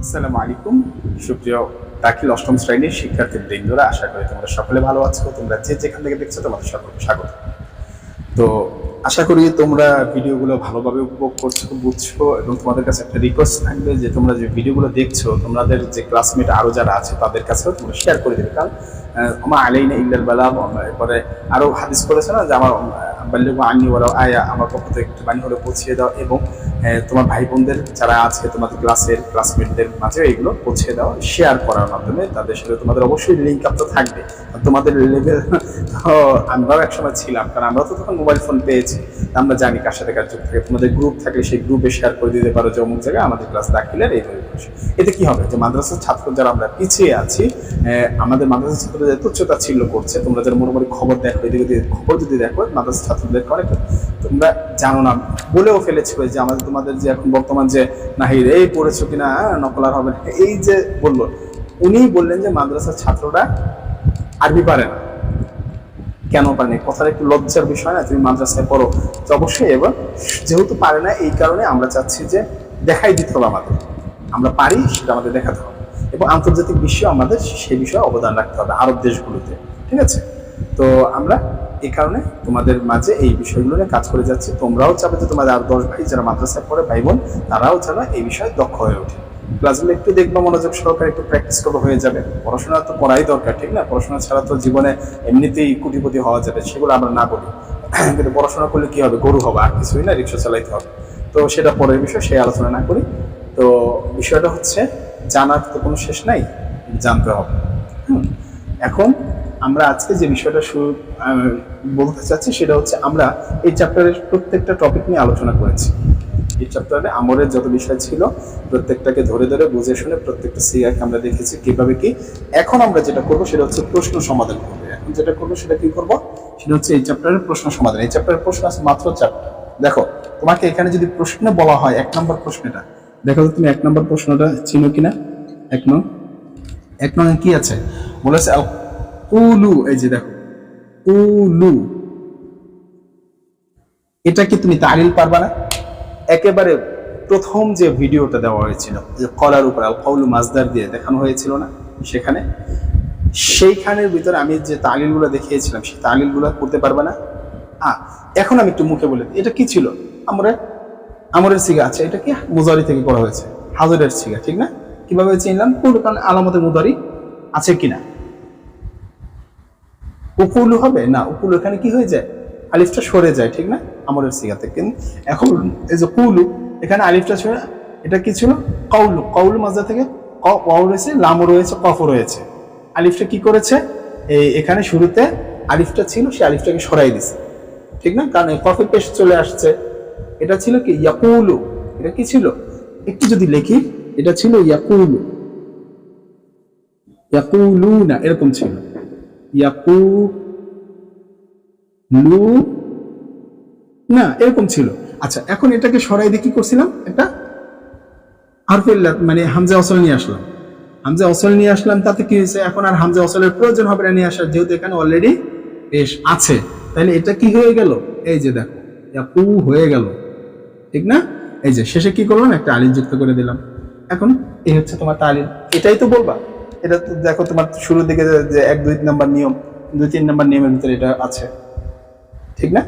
আসসালামু আলাইকুম সুপ্রিয় দাখিল অষ্টম শ্রেণীর শিক্ষার্থীবৃন্দরা, আশা করি তোমরা সকলে ভালো আছো। তোমরা যে যেখান থেকে দেখছো তোমাদের সকলকে স্বাগত। তো আশা করি তোমরা ভিডিওগুলো ভালোভাবে উপভোগ করছো, বুঝছো, এবং তোমাদের কাছে একটা রিকোয়েস্ট থাকবে যে তোমরা যে ভিডিওগুলো দেখছো তোমাদের যে ক্লাসমেট আরো যারা আছে তাদের কাছেও তোমরা শেয়ার করে দেবে। কারণ আমার আলাইনা ইল্লাল বালাগ, এরপরে আরো হাদিস বলেছে না যে আমার বাল্লিগু আন্নি ওয়ালাউ আয়া, আমার পক্ষ থেকে একটু বাণী হলে পৌঁছিয়ে দাও, এবং তোমার ভাই বোনদের যারা আছে তোমাদের ক্লাসমেটদের মাঝে এগুলো পৌঁছে দাও শেয়ার করার মাধ্যমে। তাদের সাথে তোমাদের অবশ্যই লিঙ্ক আপ তো থাকবে। তোমাদের লেভেল তো আমরাও একসময় ছিলাম, কারণ আমরা তো তখন মোবাইল ফোন পেয়েছি, আমরা জানি কার সাথে কার যুগ থাকে। তোমাদের গ্রুপ থাকলে সেই গ্রুপে শেয়ার করে দিতে পারো যে অমুক জায়গায় আমাদের ক্লাস দাখিলের এইভাবে বসে। এতে কি হবে যে মাদ্রাসার ছাত্র যারা আমরা পিছিয়ে আছি, আমাদের মাদ্রাসার ছাত্রদের তুচ্ছতা ছিল করছে, তোমরা যারা মোটামুটি খবর দেখো, এদিকে খবর যদি দেখো মাদ্রাসার ছাত্রদেরকে অনেক তোমরা জানো না বলেও ফেলেছিল যে আমাদের তোমাদের যে এখন বর্তমান যে নাহির এই পড়েছো কিনা নকলার হবে, এই যে বললো, উনি বললেন যে মাদ্রাসার ছাত্ররা আরবি পারে না। কেন পারে না? কথার একটু লজ্জার বিষয় না? তুমি মাদ্রাসায় পড়ো তো অবশ্যই, এবার যেহেতু পারে না এই কারণে আমরা চাচ্ছি যে দেখাই দিতে হবে, আমাদের আমরা পারি সেটা আমাদের দেখাতে হবে, এবং আন্তর্জাতিক বিশ্বে আমাদের সেই বিষয়ে অবদান রাখতে হবে আরব দেশগুলোতে। ঠিক আছে? তো আমরা এই কারণে তোমাদের মাঝে এই বিষয়গুলো নিয়ে কাজ করে যাচ্ছি। তোমরাও চাবে যে তোমাদের আর 10 ভাই যারা মাদ্রাসায় পড়ে ভাই বোন, তারাও যেন এই বিষয়ে দক্ষ হয়ে ওঠে। ক্লাসগুলো একটু দেখবো, মনোযোগ সহকারে একটু প্র্যাকটিস করবো, হয়ে যাবে। পড়াশোনা তো করাই দরকার, ঠিক না? পড়াশোনা ছাড়া তো জীবনে এমনিতেই কোটিপতি হওয়া যাবে, সেগুলো আমরা না বলি। কিন্তু পড়াশোনা করলে কি হবে? গরু হবে, আর কিছুই না, রিক্সা চালাইতে হবে। তো সেটা পরের বিষয়, সেই আলোচনা না করি। তো বিষয়টা হচ্ছে জানার তো কোনো শেষ নাই, জানতে হবে। এখন আমরা আজকে যে বিষয়টা বলতে চাচ্ছি সেটা হচ্ছে, আমরা এই চ্যাপ্টারের প্রত্যেকটা টপিক নিয়ে আলোচনা করেছি। এই চ্যাপ্টারে আমলের যত বিষয় ছিল প্রত্যেকটাকে ধরে ধরে বুঝে শুনে প্রত্যেকটা সিয়াকে আমরা দেখেছি কিভাবে কি। এখন আমরা যেটা করবো সেটা হচ্ছে প্রশ্ন সমাধান করবো। এখন যেটা করবো সেটা কি করবো, সেটা হচ্ছে এই চ্যাপ্টারের প্রশ্ন সমাধান। এই চ্যাপ্টারের প্রশ্ন আছে মাত্র 4টা। দেখো, তোমাকে এখানে যদি প্রশ্ন বলা হয় 1 নম্বর প্রশ্নটা, দেখো তুমি 1 নম্বর প্রশ্নটা চিনো কিনা। 1 নং কি আছে বলেছে? কুলু, এই যে দেখো কুলু, এটা কি তুমি তালিল পারবা না? একেবারে প্রথম যে ভিডিওটা দেওয়া হয়েছিল যে কলার উপর আল কওলু মাজদার দিয়ে দেখানো হয়েছিল না, সেখানে সেইখানের ভিতরে আমি যে তালিলগুলো দেখিয়েছিলাম সেই তালিলগুলো করতে পারবে না। এখন আমি একটু মুখে বলে, এটা কি ছিল? আমরের সিগা আছে, এটা কি মুজারি থেকে করা হয়েছে, হাজরের সিগা, ঠিক না? কিভাবে চিনলাম? কুলু, কারণ আলামতের মুদারি আছে কিনা। উকুলু হবে না, উকুলু এখানে কি হয়ে যায়? আলিফটা সরে যায়, ঠিক না? আমরের সিগাতে। কিন্তু এখন এই যে কুলু, এখানে আলিফটা সরে, এটা কি ছিল? কওলু, কওলু মাজদা থেকে ওয়াও রয়েছে, লামও রয়েছে, কফও রয়েছে। আলিফটা কি করেছে? এখানে শুরুতে আলিফটা ছিল, সে আলিফটাকে সরাই দিছে, ঠিক না? কারণ কফে পেশ চলে আসছে। এটা ছিল কি? ইয়াকুলু। এটা কি ছিল? একটু যদি লিখি, এটা ছিল ইয়াকুলু, ইয়াকুলু না, এরকম ছিল ইয়াকুলু না, এরকম ছিল। আচ্ছা, এখন এটাকে সরাই দিয়ে কি করছিলাম? একটা হারফুল মানে হামজা ওয়াসল নিয়ে আসলাম। হামজা ওয়াসল নিয়ে আসলাম, তাতে কি হয়েছে? এখন আর হামজা ওয়াসলের প্রয়োজন হবে না নিয়ে আসার, যেহেতু এখানে অলরেডি পেশ আছে। তাহলে এটা কি হয়ে গেল? এই যে দেখো ইয়াকু হয়ে গেল, ঠিক না? এই যে শেষে কি করলাম? একটা আলিফ যুক্ত করে দিলাম। এখন এই হচ্ছে তোমার তালিল। এটাই তো বলবা। এটা তো দেখো তোমার শুরুর দিকে যে 1-2 নম্বর নিয়ম, 2-3 নম্বর নিয়মের ভিতরে এটা আছে, ঠিক না?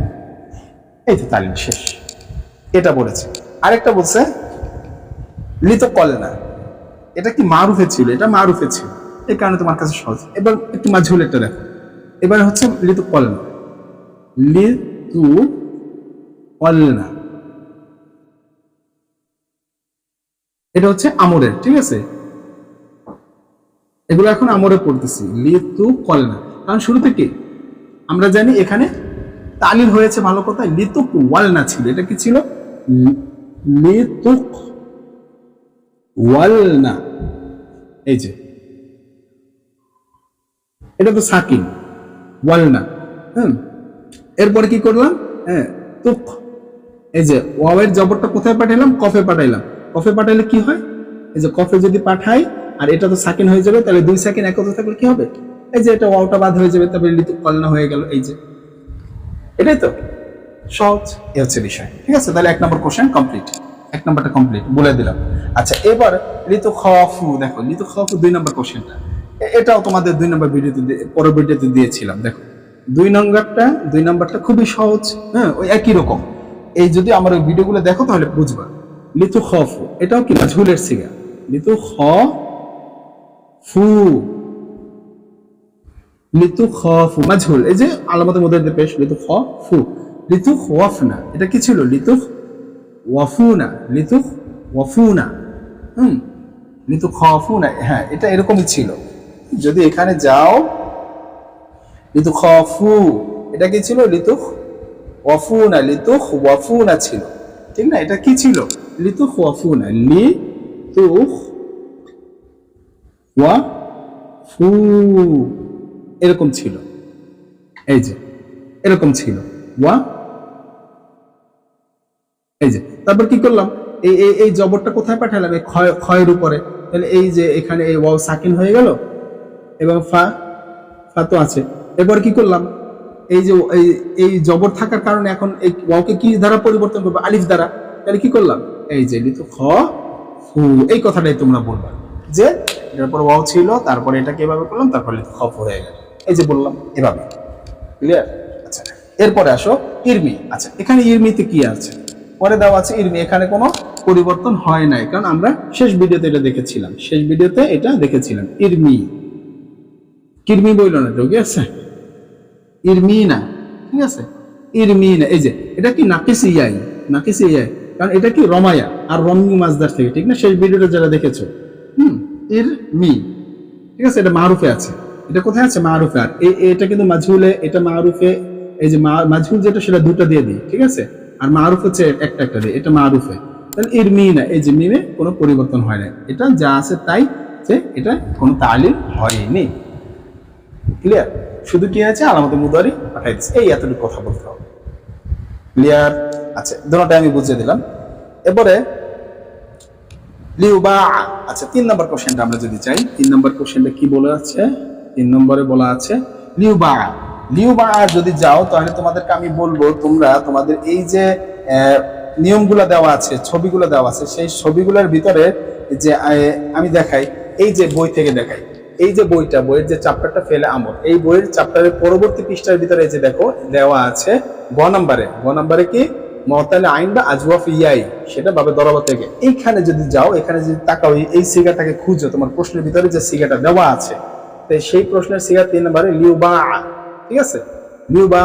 এই তো তালিল শেষ। এটা বলেছে। আরেকটা বলছে লিত কলে না, এটা কি মারুফে ছিল? এটা মারুফে ছিল, এই কারণে তোমার কাছে সহজ। এবার একটু মাঝহুল একটা দেখো। এবার হচ্ছে লিতু কলে না, লিতু কলে না, এটা হচ্ছে আমরের, ঠিক আছে? এগুলো এখন আমরে পড়তেছি, লিতু কলে না, কারণ শুরু থেকে আমরা জানি এখানে তালিল হয়েছে। ভালো কথা, লিতুক ওয়াল না ছিল, এটা কি ছিল? লিতুক ওয়াল না, এই যে এটা তো সাকিন, ওয়াল না। এরপরে কি করলাম? তুক, এই যে ওয়াওয়ের জবরটা কোথায় পাঠাইলাম? কফে পাঠাইলাম। কফে পাঠাইলে কি হয়? এই যে কফে যদি পাঠাই, আর এটা তো সাকিন হয়ে যাবে, তাহলে 2 সাকিন একত্রে থাকলে কি হবে? এই যে এটা ওয়াওটা বাদ হয়ে যাবে, তবে লিতুক কলনা হয়ে গেল। এই যে এটাই তো সহজ, এ হচ্ছে বিষয়, ঠিক আছে? তাহলে 1 নম্বর কোশ্চেন কমপ্লিট, 1 নম্বরটা কমপ্লিট বলে দিলাম। আচ্ছা এবার লিতু খাফু, দেখো লিতু খাফু 2 নম্বর কোশ্চেনটা, এটাও তোমাদের 2 নম্বর ভিডিওতে পরের ভিডিওতে দিয়েছিলাম। দেখো 2 নম্বরটা খুবই সহজ, হ্যাঁ ওই একই রকম। এই যদি আমার ওই ভিডিওগুলো দেখো তাহলে বুঝবা। লিতু খাফু এটাও কি মাজহুলের সিগা, লিতু খাফু, লিতু খাফু মাজহুল, এই যে আলামতের মধ্যে পেশ লিতু খাফু। লিতু খাফনা এটা কি ছিল, লিতু ওয়াফুনা, লিতু ওয়াফুনা, লিতু খাফুনা, হ্যাঁ এটা এরকমই ছিল। যদি এখানে যাও লিতু খাফু এটা কি ছিল, লিতু ওয়াফুনা, লিতু ওয়াফুনা ছিল, ঠিক না? এটা কি ছিল, লিতু ওয়াফুনা, লিতু ওয়াফু এরকম ছিল, এই যে এরকম ছিল ওয়া, এই যে তারপর কি করলাম, এই এই জবরটা কোথায় পাঠালাম, এই ক্ষয়ের উপরে, তাহলে এই যে এখানে এই ওয়াও সাকিন হয়ে গেল এবং ফা তো আছে। এবার কি করলাম, এই যে এই জবর থাকার কারণে এখন এই ওয়াওকে কি দ্বারা পরিবর্তন করবো, আলিফ দ্বারা। তাহলে কি করলাম, এই যে লিতু খ ফু, এই কথাটাই তোমরা বলবা যে এরপর ওয়াও ছিল, তারপরে এটাকে এভাবে করলাম, তারপর লিতু খ ফু হয়ে গেল, এই যে বললাম এভাবে। ক্লিয়ার? আচ্ছা এরপরে আসো ইরমি। আচ্ছা এখানে ইরমিতে কি আছে, পরে দেওয়া আছে ইরমি, এখানে কোনো পরিবর্তন হয় নাই, কারণ আমরা শেষ ভিডিওতে এটা দেখেছিলাম, ইরমি, কিরমি বইল না তো, ঠিক আছে, ইরমিনা, ঠিক আছে, ইরমিনা, এই যে এটা কি নাকিস ইয়াই, কারণ এটা কি রমায়া আর রমি মাজদার থেকে, ঠিক না? শেষ ভিডিওটা যারা দেখেছো, ইরমি, ঠিক আছে, এটা মারুফে আছে, এটা কোথায় আছে, মারুফে। আর এটা কিন্তু মাজহুলে, এটা মারুফে, এই যে মাজহুল যেটা সেটা দুটো দিয়ে দিই, ঠিক আছে, আর মারুফ হচ্ছে একটা দিয়ে, এটা মারুফে। তাহলে ইরমিনা, এই যে মিমে কোনো পরিবর্তন হয় না, এটা যা আছে তাই, যে এটা কোনো তালিল হয়নি। ক্লিয়ার? শুধু কি আছে, আলামতে মুদারি পাঠাই দিচ্ছে, এই এতটুকু কথা বলতে হবে। ক্লিয়ার? আচ্ছা দুটোটা আমি বুঝিয়ে দিলাম। এবারে লিউবা, আচ্ছা 3 নম্বর কোশ্চেনটা আমরা যদি চাই, 3 নম্বর কোশ্চেনটা কি বলা আছে, 3 নম্বরে বলা আছে লিউবা। যদি যাও তাহলে তোমাদেরকে আমি বলবো, তোমরা তোমাদের এই যে নিয়মগুলো দেওয়া আছে, ছবিগুলো দেওয়া আছে, সেই ছবিগুলোর ভিতরে যে আমি দেখাই, এই যে বই থেকে দেখাই, এই যে বইয়ের যে চ্যাপ্টারটা ফেলে আমর, এই বইয়ের চ্যাপ্টারের পরবর্তী পৃষ্ঠার ভিতরে এই যে দেখো দেওয়া আছে গ নম্বরে কি মতালে আইন বা আজওয়াফ ইয়াই, সেটা বাবে দরাবা থেকে। এইখানে যদি যাও, এখানে যদি তাকাও, এই সিগাটাকে খুঁজো, তোমার প্রশ্নের ভিতরে যে সিগাটা দেওয়া আছে, তো সেই প্রশ্নের সিগা 3 নম্বরে লিউবা, ঠিক আছে, লিউবা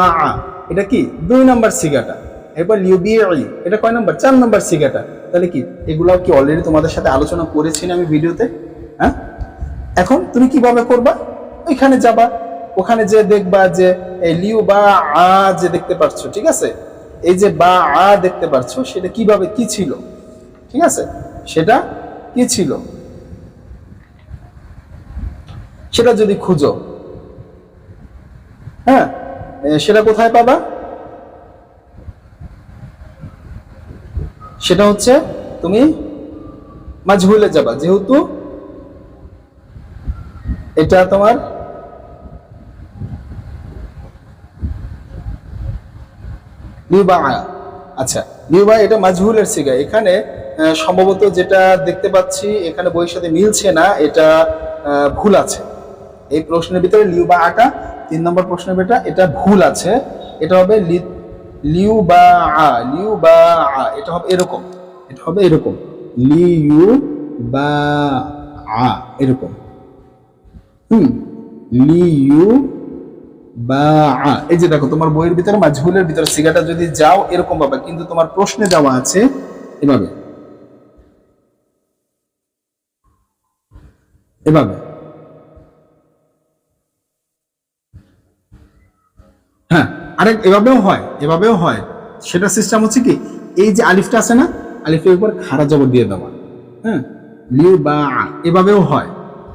এটা কি 2 নম্বর সিগাটা। এরপর লিউবিই এটা কয় নম্বর, 4 নম্বর সিগাটা। তাহলে কি এগুলো কি অলরেডি তোমাদের সাথে আলোচনা করেছি না আমি ভিডিওতে, হ্যাঁ? এখন তুমি কিভাবে করবা, ওইখানে যাবা, ওখানে যে দেখবা যে এই লিউ বা আ যে দেখতে পাচ্ছ, ঠিক আছে, এই যে বা আ দেখতে পাচ্ছ, সেটা কিভাবে কি ছিল, ঠিক আছে, সেটা কি ছিল, সেটা যদি খুঁজো, হ্যাঁ সেটা কোথায় পাবা, সেটা হচ্ছে তুমি মাজহুলে যাবা, যেহেতু এটা তোমার লিউবা। আচ্ছা লিউবা এটা মাজহুলের সিগা, এখানে সম্ভবত যেটা দেখতে পাচ্ছি এখানে বইয়ের সাথে মিলছে না, এটা ভুল আছে এই প্রশ্নের ভিতরে। লিউবা আটা 3 নম্বর প্রশ্নের বেটা, এটা ভুল আছে, এটা হবে লিউবা, এটা হবে এরকম, লিউবা এরকম, এই যে দেখো তোমার বইয়ের ভিতরে মাজহুলের ভিতরে সিগাটা যদি যাও এরকম পাবে, কিন্তু তোমার প্রশ্নে দেওয়া আছে এভাবে, হ্যাঁ আরেক এভাবেও হয়। সেটা সিস্টেম হচ্ছে কি, এই যে আলিফটা আছে না, আলিফের উপর খাড়া জবর দিয়ে দেওয়া, হ্যাঁ লিউ বা, এভাবেও হয়।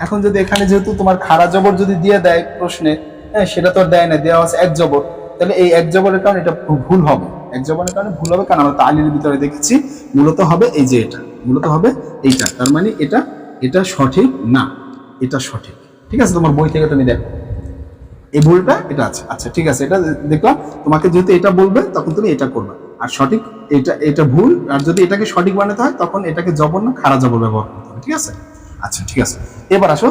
এখন যদি এখানে যেহেতু তোমার খাড়া জবর যদি দিয়ে দেয় প্রশ্নে, হ্যাঁ সেটা তো দেয় না, দেওয়া আছে এক জবর, তাহলে এই এক জবরের কারণে এটা ভুল হবে, কারণ আমরা তালির ভিতরে দেখেছি মূলত হবে এই যে এটা, এইটা, তার মানে এটা সঠিক না, এটা সঠিক, ঠিক আছে, তোমার বই থেকে তুমি দেখো এই ভুলটা এটা আছে। আচ্ছা ঠিক আছে, এটা দেখলাম, তোমাকে যেহেতু এটা বলবে তখন তুমি এটা করবে। আর সঠিক এটা ভুল, আর যদি এটাকে সঠিক বানাতে হয় তখন এটাকে জবর না খাড়া জবর ব্যবহার করতে হবে, ঠিক আছে? আচ্ছা ঠিক আছে, এবার আসো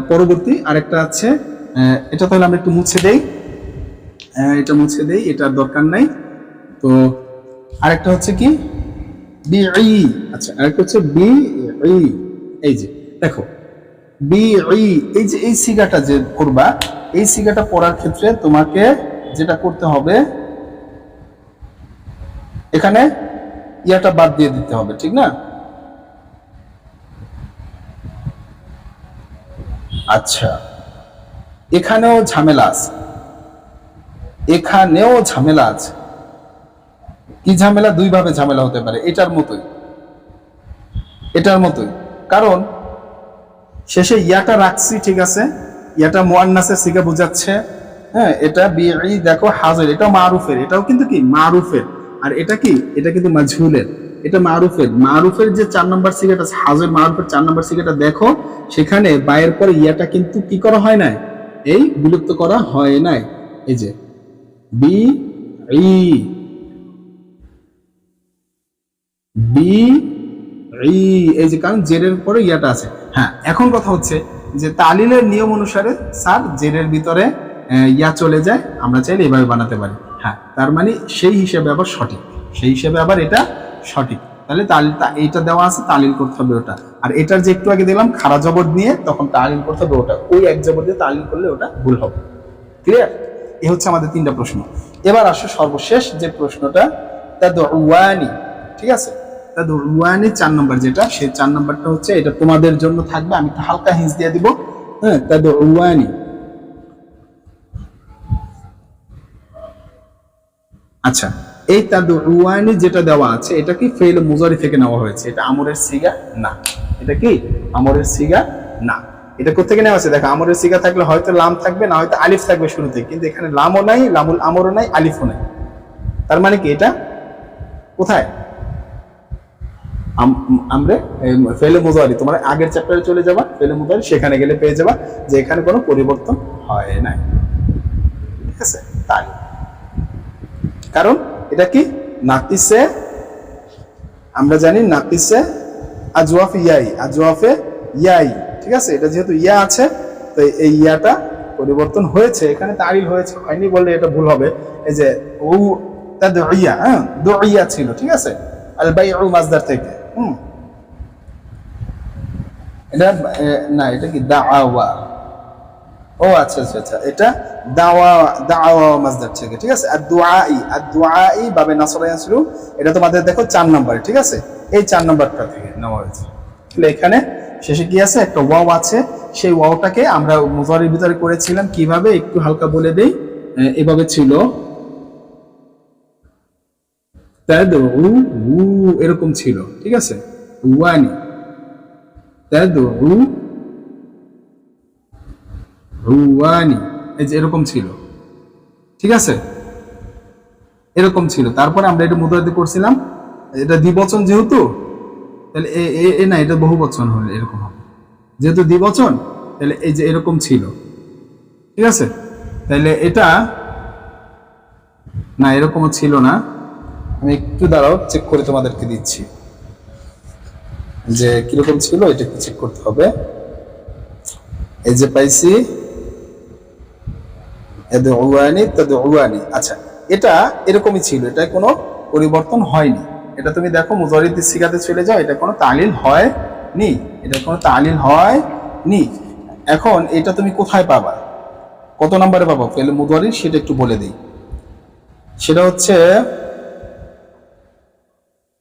পরবর্তী আরেকটা আছে, এটা তাহলে আমরা একটু মুছে দেই, এটা মুছে দেই, এটার দরকার নাই। তো আরেকটা হচ্ছে কি বিই, আচ্ছা আরেকটা হচ্ছে বিই, এই যে দেখো বিই, এই যে এই সিগাটা যে করবা, এই সিগাটা পড়ার ক্ষেত্রে তোমাকে যেটা করতে হবে এখানে ইয়াটা বাদ দিয়ে দিতে হবে, ঠিক না? আচ্ছা এখানেও ঝামেলা আছে, এখানেও ঝামেলা আছে। কি ঝামেলা? দুই ভাবে ঝামেলা হতে পারে, এটার মতোই, এটার মতোই। কারণ শেষে ইয়াটা রাখছি, ঠিক আছে, ইয়াটা মুআন্নাসের সিগা বোঝাচ্ছে, হ্যাঁ, এটা বিই দেখো হাজর, এটাও মারুফের, এটাও কিন্তু কি মারুফের, আর এটা কি, এটা কিন্তু মাজহুলের, এটা মারুফের। মারুফের যে 4 নম্বর সিগাটা হাজর, মারুফের 4 নম্বর সিগাটা দেখো, সেখানে বায়ের পরে ইয়াটা কিন্তু কি করা হয় নাই, এই বিলুপ্ত করা হয় নাই, এই যে বি বি এই যে, কারণ জেরের পরে ইয়াটা আছে। হ্যাঁ, এখন কথা হচ্ছে যে তালিলের নিয়ম অনুসারে স্যার জেরের ভিতরে ইয়া চলে যায়, আমরা চাইলে এভাবে বানাতে পারি। হ্যাঁ, তার মানে সেই হিসেবে আবার সঠিক, সেই হিসেবে আবার এটা সঠিক। তাহলে তালিলটা এইটা দেওয়া আছে, তালিল করতে হবে ওটা। আর এটার যে একটু আগে দিলাম খাড়া জবর নিয়ে, তখন তালিল করতে হবে ওটা, ওই এক জবর দিয়ে তালিল করলে ওটা ভুল হবে। ক্লিয়ার? এই হচ্ছে আমাদের 3টা প্রশ্ন। এবার আসো সর্বশেষ যে প্রশ্নটা, তাদউয়ানি, ঠিক আছে? তাদউয়ানি 4 নম্বর যেটা, সেই 4 নম্বরটা হচ্ছে এটা তোমাদের জন্য থাকবে, আমি একটু হালকা হিন্স দিয়ে দিব। হ্যাঁ, তাদউয়ানি। আচ্ছা, এই তাদউয়ানি যেটা দেওয়া আছে, এটা কি ফেল মুজারি থেকে নেওয়া হয়েছে, এটা আমরের সিগা না। এটা কি আমরের সিগা না। এটা কোথেকে নেওয়া আছে? দেখো, আমরের সিগা থাকলে হয়তো লাম থাকবে, না হয়তো আলিফ থাকবে শুরুতে, কিন্তু এখানে লামও নাই, লামুল আমরও নাই, আলিফও নাই। তার মানে কি এটা কোথায়? আমরা ফেলে মুজারি, তোমার আগের চ্যাপ্টারে চলে যাবা, ফেলে মুজারি, সেখানে গেলে পেয়ে যাবা যে এখানে কোনো পরিবর্তন হয় নাই, ঠিক আছে? তাই কারণ এটা কি নাকিসে, আমরা জানি নাকিসে আজওয়াফ ইয়াই, আজওয়াফে ইয়াই, ঠিক আছে? এটা যেহেতু ইয়া আছে, তো এই ইয়াটা পরিবর্তন হয়েছে, এখানে তালিল হয়েছে, হয়নি বললে এটা ভুল হবে। এই যে ও তাদউইয়া, হ্যাঁ দুইয়া ছিল, ঠিক আছে, আল বাইউ মাজদার থেকে। এটা না, এটা কি দাওয়া, ও আচ্ছা আচ্ছা আচ্ছা, এটা দাওয়া, দাওয়া মাজদার থেকে, ঠিক আছে? আর দুআই, আর দুআই বাবে নাসরা ইয়াসরু, এটা তোমাদের দেখো 4 নম্বরে, ঠিক আছে? এই 4 নম্বরটা থেকে নেওয়া হয়েছে। তাহলে এখানে শেষে কি আছে? একটা ওয়াও আছে, সেই ওয়াওটাকে আমরা মুজারির ভিতরে করেছিলাম কিভাবে, একটু হালকা বলে দেই। এভাবে ছিল, তাদউ এরকম ছিল, ঠিক আছে? ওয়ানি তাদউ রুয়ানি, এই যে এরকম ছিল, ঠিক আছে? এরকম ছিল। তারপরে আমরা এটা মুদারিতে করছিলাম, এটা দ্বিবচন যেহেতু, তাহলে এ না, এটা বহু বচন হলে এরকম হবে, যেহেতু দ্বিবচন, তাহলে এই যে এরকম ছিল, ঠিক আছে? তাহলে এটা না, এরকমও ছিল না, আমি একটু দাঁড়াও চেক করে তোমাদেরকে দিচ্ছি যে কিরকম ছিল, এটা একটু চেক করতে হবে। এই যে পাইছি আচ্ছা, এটা এরকমই ছিল, এটা কোনো পরিবর্তন হয়নি। এটা তুমি দেখো মুজারিদ সিগাতে চলে যাও, এটা কোনো তালিল হয়নি, এটা কোনো তালিল হয়নি। এখন এটা তুমি কোথায় পাবা, কত নম্বরে পাবো ফেলে মুজারিদ, সেটা একটু বলে দিই।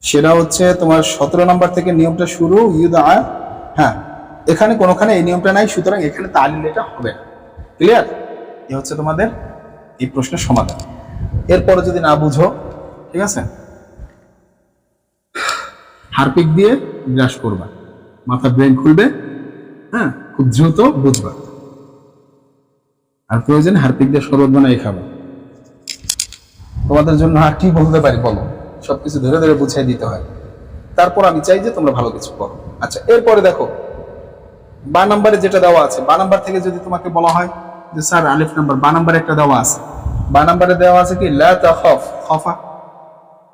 সেটা হচ্ছে তোমার 17 নম্বর থেকে নিয়মটা শুরু, ইউদা। হ্যাঁ, এখানে কোনোখানে এই নিয়মটা নাই, সুতরাং এখানে তালিল এটা হবে না। ক্লিয়ার? এ হচ্ছে তোমাদের এই প্রশ্নের সমাধান। এরপরে যদি না বুঝো, ঠিক আছে, হারপিক দিয়ে ব্রাশ করবা, মাথা ব্রেন খুলবে, হ্যাঁ, খুব দ্রুত বুঝবা, আর প্রয়োজনে হারপিক দিয়ে শরবত বানাই খাবা। তোমাদের জন্য আর কি বলতে পারি বলো, সবকিছু ধরে ধরে বুঝাই দিতে হয়। তারপর আমি চাই যে তোমরা ভালো কিছু করো। আচ্ছা, এরপরে দেখো বা নাম্বারে যেটা দেওয়া আছে, বা নাম্বার থেকে যদি তোমাকে বলা হয় যে স্যার আলিফ নাম্বার, বা নাম্বারে একটা দেওয়া আছে, বা নাম্বারে দেওয়া আছে কি লা তাখাফ, খাফা,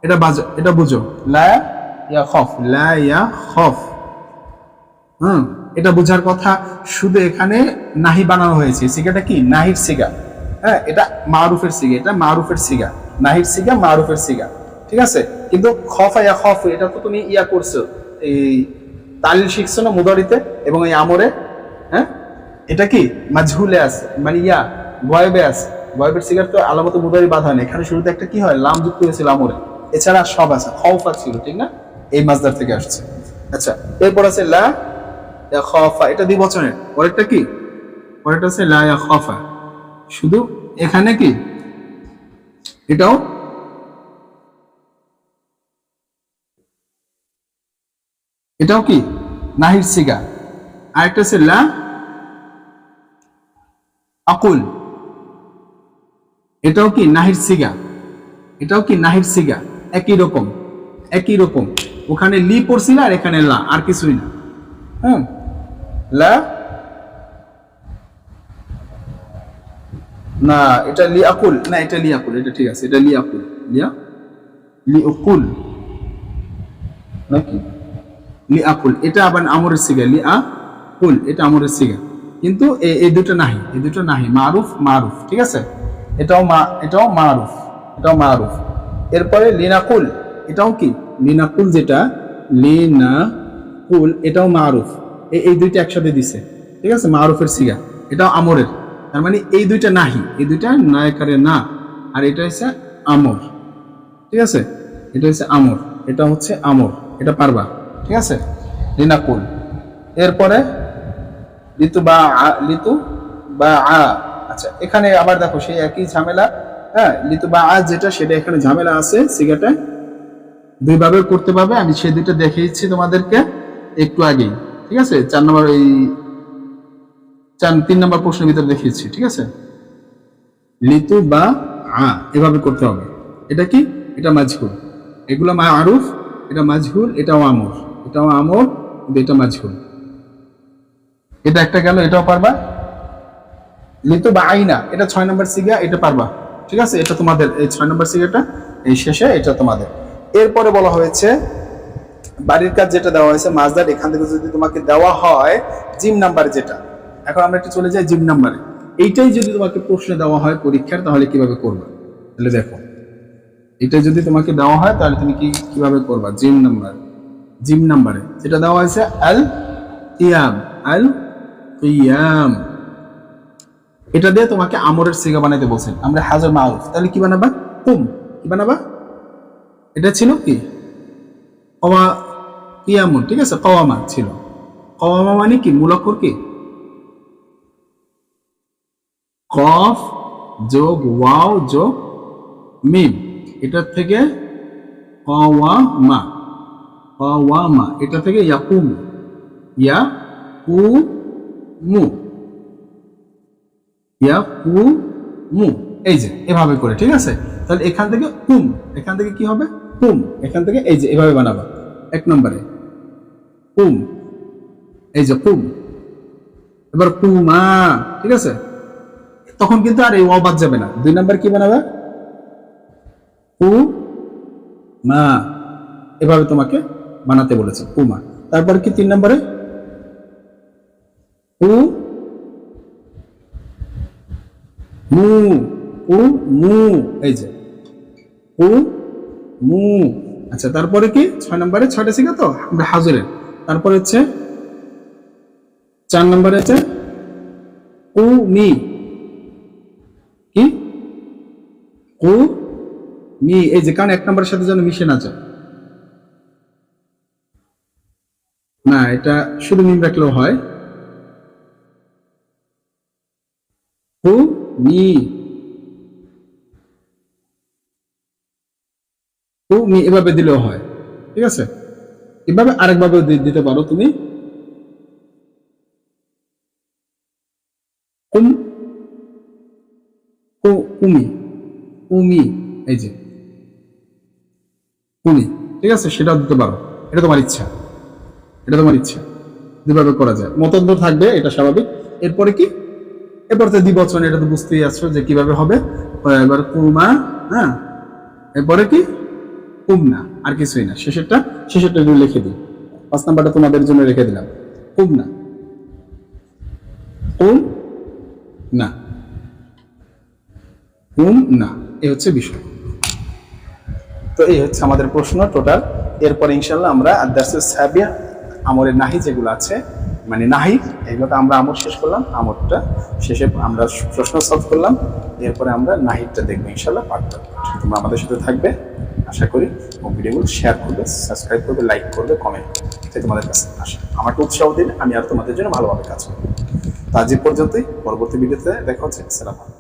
এটা বুঝো, লা ইয়াখাফ, লা ইয়াখাফ। এটা বোঝার কথা। শুধু এখানে নাহি বানানো হয়েছে, সিগাটা কি নাহির সিগা। হ্যাঁ, এটা মারুফের সিগা, এটা মারুফের সিগা, নাহির সিগা মারুফের সিগা, ঠিক আছে। কিন্তু খফা ইয়া খফ, এটা তো তুমি ইয়া করছো, এই তালিল শিখছো না মুদারিতে এবং এই আমরে। হ্যাঁ, এটা কি মাজহুলে আছে, মানে ইয়া গয়েবে আছে। গয়েবের সিগার তো আলামত মুদারি বাধা নেই, এখানে শুরুতে একটা কি হয়, লাম যুক্ত হয়েছিল আমরে, এছাড়া সব আছে। খওফা ছিল, ঠিক না, এই মাজদার থেকে আসছে। আচ্ছা, এরপর আছে লা ইয়াখাফা, এটা দ্বিবচনের। পরেরটা কি, পরেরটা আছে লা ইয়াখাফা। শুধু এখানে কি এটাও কি নাহির সিগা। আরেকটা আছে লা আকুল, এটাও কি নাহির সিগা, এটাও কি নাহির সিগা। একই রকম, একই রকম। ওখানে লি পড়ছিল আর এখানে লা, আর কিছুই না। লা না, এটা লি আকুল না, এটা লি আকুল, এটা ঠিক আছে, এটা লি আকুল, লি আকুল নাকি লি আকুল, এটা আবার আমরের সিগা, লি আকুল, এটা আমরের সিগা। কিন্তু এই দুটো নাহি, এই দুটো নাহি, মারুফ মারুফ, ঠিক আছে। এটাও মারুফ, এটাও মারুফ। এরপরে লিনাকুল, এটাও কি লিনাকুল, যেটা লিনাকুল, এটাও মারুফ। এই দুইটা একসাথে দিছে, ঠিক আছে, মারুফের সিগা, এটাও আমরের। তার মানে এই দুইটা নাহি, এই দুইটা নায়কারে না, আর এটা হচ্ছে আমর, ঠিক আছে। এটা হচ্ছে আমর, এটা হচ্ছে আমর, এটা পারবা, ঠিক আছে, লিনাকুল। এরপরে লিতু বা আ। আচ্ছা, এখানে আবার দেখো সেই একই ঝামেলা। হ্যাঁ, লিতু বা আ যেটা, সেটা এখানে ঝামেলা আছে, সিগাটা দুইভাবে করতে পারবে। আমি সেই দুইটা দেখিয়েছি তোমাদেরকে একটু আগেই, ঠিক আছে। 3 নম্বর প্রশ্নের ভিতরে দেখিয়েছি, ঠিক আছে। লিতু বা আ এভাবে করতে হবে। এটা কি, এটা মাজহুল, এগুলো মারুফ, এটা মাজহুল, এটাও আমর, এটাও আমর, এটা মাজহুল। এটা একটা গেল, এটাও পারবা। লিতু বা আইনা, এটা 6 নম্বর সিগা, এটা পারবা, ঠিক আছে। এটা তোমাদের এই 6 নম্বর সিগাটা, এই শেষে এটা তোমাদের। এরপরে বলা হয়েছে বাড়ির কাজ যেটা দেওয়া হয়েছে মাজদার, এখান থেকে যদি তোমাকে দেওয়া হয় জিম নাম্বার যেটা। এখন আমরা একটু চলে যাই জিম নাম্বারে। এইটাই যদি তোমাকে প্রশ্ন দেওয়া হয় পরীক্ষার, তাহলে কিভাবে করবে? তাহলে দেখো, এটা যদি তোমাকে দেওয়া হয় তাহলে তুমি কিভাবে করবা? জিম নাম্বারে যেটা দেওয়া হয়েছে আল কিয়াম, আল কিয়াম, এটা দিয়ে তোমাকে আমরের সিগা বানাইতে বলছেন। আমরা হাজার মারুফ, তাহলে কি বানাবা? কুম, কি বানাবা? এটা ছিল কি কওয়া কিয়ামুন, ঠিক আছে, কওয়ামা ছিল। কওয়ামা মানে কি, মূলাক্ষর কি কফ যোগ ওয়াও যোগ মিম, এটার থেকে কওয়ামা, কওয়ামা, এটা থেকে ইয়াকুম, ইয়াকুমু, ইয়াকুমু, এই যে এভাবে করে, ঠিক আছে। তাহলে এখান থেকে কুম, এখান থেকে কি হবে? কুম, এখান থেকে এই যে এভাবে বানাবা। 1 নম্বরে কুম, এই যে কুম। এবার কুমা, ঠিক আছে। তখন কিন্তু আর এই ওয়াও বাদ যাবে না। 2 নম্বর কি বানাবে? কুমা, এভাবে তোমাকে বানাতে বলেছে, কুমা। তারপর কি 3 নম্বরে মু, মু, এই যে মু। আচ্ছা, তারপরে কি 6 নম্বরে, 6টা শিখা তো আমরা হাজরের। তারপরে হচ্ছে 4 নম্বরে হচ্ছে মি, কি মি, এই যে, কারণ 1 নম্বরের সাথে যেন মিশে না যায়। না, এটা শুধু মিম রাখলেও হয়। মি, এভাবে দিলেও হয়, ঠিক আছে। এভাবে আরেকভাবে দিতে পারো তুমি, কুমি, এই যে কুমি, ঠিক আছে, সেটাও দিতে পারো। এটা তোমার ইচ্ছা, এটা তোমার ইচ্ছা, দুভাবে করা যায়। মতান্তর থাকবে, এটা স্বাভাবিক। এরপরে কি, এরপর তো দ্বিবচন, এটা তো বুঝতেই আসছো যে কিভাবে হবে। এবার কুমা, হ্যাঁ, এরপরে কি কুম না, আর কিছুই না। শেষেরটা একটু লিখে দিই। 5 নাম্বারটা তোমাদের জন্য রেখে দিলাম। কুম না, কুম না, কুম না, এই হচ্ছে বিষয়। তো এই হচ্ছে আমাদের প্রশ্ন টোটাল। এরপরে ইনশাল্লাহ আমরা আদার্সের সাবিয়া আমরের নাহি যেগুলো আছে, মানে নাহি, এগুলোতে আমরা আমর শেষ করলাম, আমরটা শেষে আমরা প্রশ্ন সলভ করলাম। এরপরে আমরা নাহিরটা দেখবো ইনশাল্লাহ পার্ট। তোমরা আমাদের সাথে থাকবে আশা করি, এবং ভিডিওগুলো শেয়ার করবে, সাবস্ক্রাইব করবে, লাইক করবে, কমেন্ট করবে, তোমাদের কাছে আসা আমাকে উৎসাহ দিন, আমি আর তোমাদের জন্য ভালোভাবে কাজ করবো। তো আজ পর্যন্তই, পরবর্তী ভিডিওতে দেখা হচ্ছে। আসসালামু আলাইকুম।